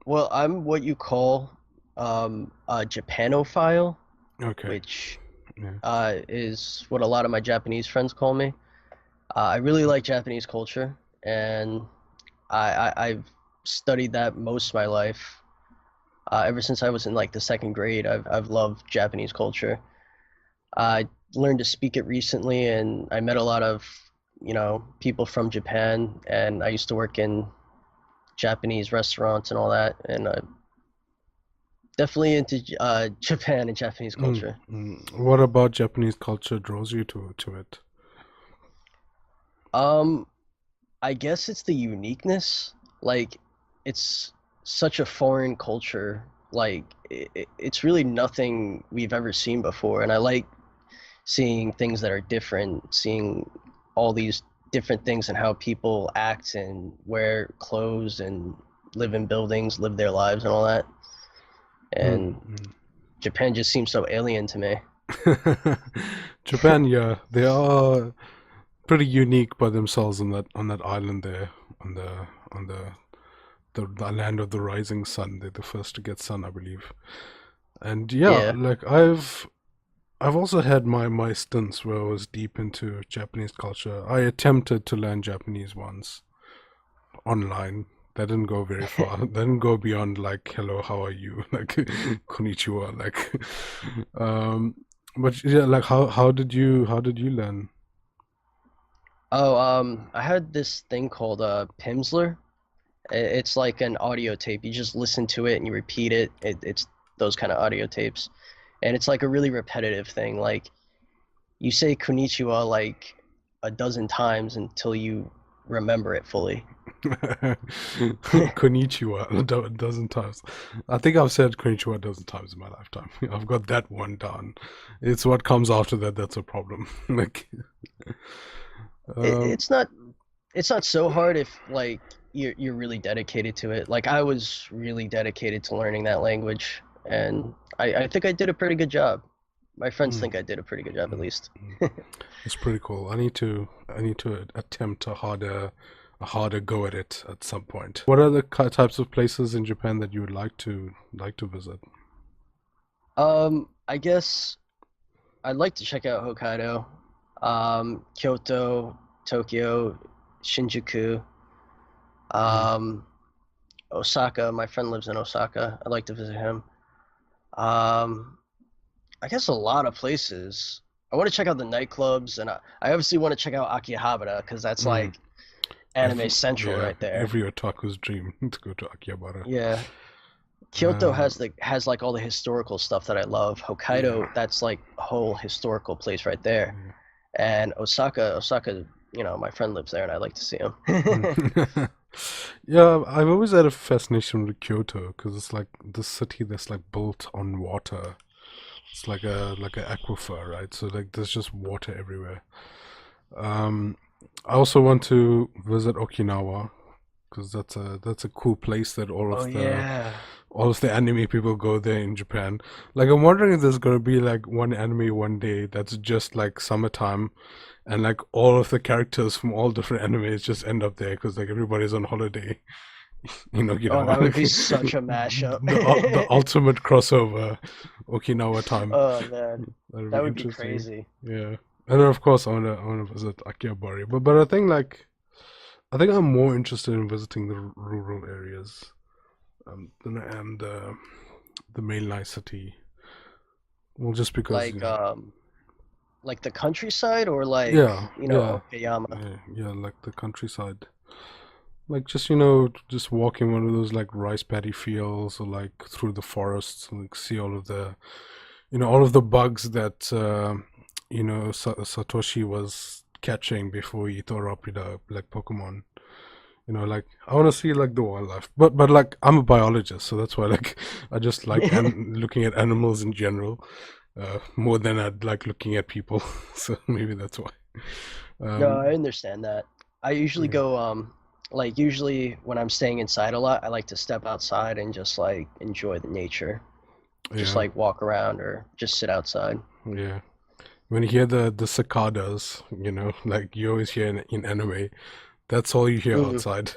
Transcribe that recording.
Well, I'm what you call a Japanophile, Okay. which Yeah. is what a lot of my Japanese friends call me. I really like Japanese culture, and I've studied that most of my life. Ever since I was in like the second grade, I've loved Japanese culture. I learned to speak it recently, and I met a lot of, people from Japan, and I used to work in Japanese restaurants and all that, and definitely into Japan and Japanese culture. What about Japanese culture draws you to it? Um, I guess it's the uniqueness. Like, it's such a foreign culture. Like, it's really nothing we've ever seen before, and I like seeing things that are different, seeing all these different things and how people act and wear clothes and live in buildings, live their lives and all that. And Mm. Japan just seems so alien to me. Japan, yeah, they are pretty unique by themselves on that island there, on the land of the rising sun. They're the first to get sun, I believe. And yeah, Yeah. like I've also had my stints where I was deep into Japanese culture. I attempted to learn Japanese once online. That didn't go very far. That didn't go beyond like hello, how are you? Like konnichiwa. Like um but yeah, like how did you learn? Oh, I had this thing called Pimsleur. It's like an audio tape. You just listen to it and you repeat it. It's those kind of audio tapes, and it's like a really repetitive thing. Like you say konnichiwa like a dozen times until you remember it fully. Konnichiwa a dozen times. I think I've said konnichiwa a dozen times in my lifetime. I've got that one down. It's what comes after that that's a problem. Like It, um it's not it's not so hard if like you're really dedicated to it. Like I was really dedicated to learning that language, and I think I did a pretty good job. My friends mm, think I did a pretty good job at mm, least. mm. It's pretty cool. I need to attempt a harder go at it at some point. What are the types of places in Japan that you would like to visit? I guess I'd like to check out Hokkaido, Kyoto, Tokyo, Shinjuku, Mm. um, Osaka. My friend lives in Osaka. I'd like to visit him. Um, I guess a lot of places. I want to check out the nightclubs, and I obviously want to check out Akihabara because that's Mm. like anime central Yeah, right there. every otaku's dream to go to Akihabara. Yeah, Kyoto Uh, has like all the historical stuff that I love. yeah. Hokkaido, that's like a whole historical place right there. Yeah. And Osaka, my friend lives there, and I'd like to see him. Mm. Yeah, I've always had a fascination with Kyoto because it's like the city that's like built on water. It's like a aquifer, right? So like there's just water everywhere. Um, I also want to visit Okinawa because that's a cool place that all Oh of the yeah. all of the anime people go there in Japan. Like I'm wondering if there's gonna be like one anime one day that's just like summertime, and like all of the characters from all different animes just end up there because like everybody's on holiday in Oh, that Okinawa. would be such a mashup. The ultimate crossover Okinawa time. Oh man, That'll that be would be interesting. crazy. Yeah. And then of course I wanna visit Akihabara. But I think I'm more interested in visiting the rural areas and the main nice city. Well, just because Like like the countryside or like, yeah, yeah, Okayama. yeah, yeah, like the countryside. Like just just walking one of those like rice paddy fields or like through the forests, and, like see all of the bugs that Satoshi was catching before he tore up like Pokemon. Like I want to see like the wildlife, but like I'm a biologist, so that's why like I just like looking at animals in general, more than I'd like looking at people. So maybe that's why. No, I Um, understand that. I usually yeah, go like usually when I'm staying inside a lot, I like to step outside and just like enjoy the nature. Just yeah, like walk around or just sit outside. yeah. When you hear the cicadas, like you always hear in anime, that's all you hear Mm. outside.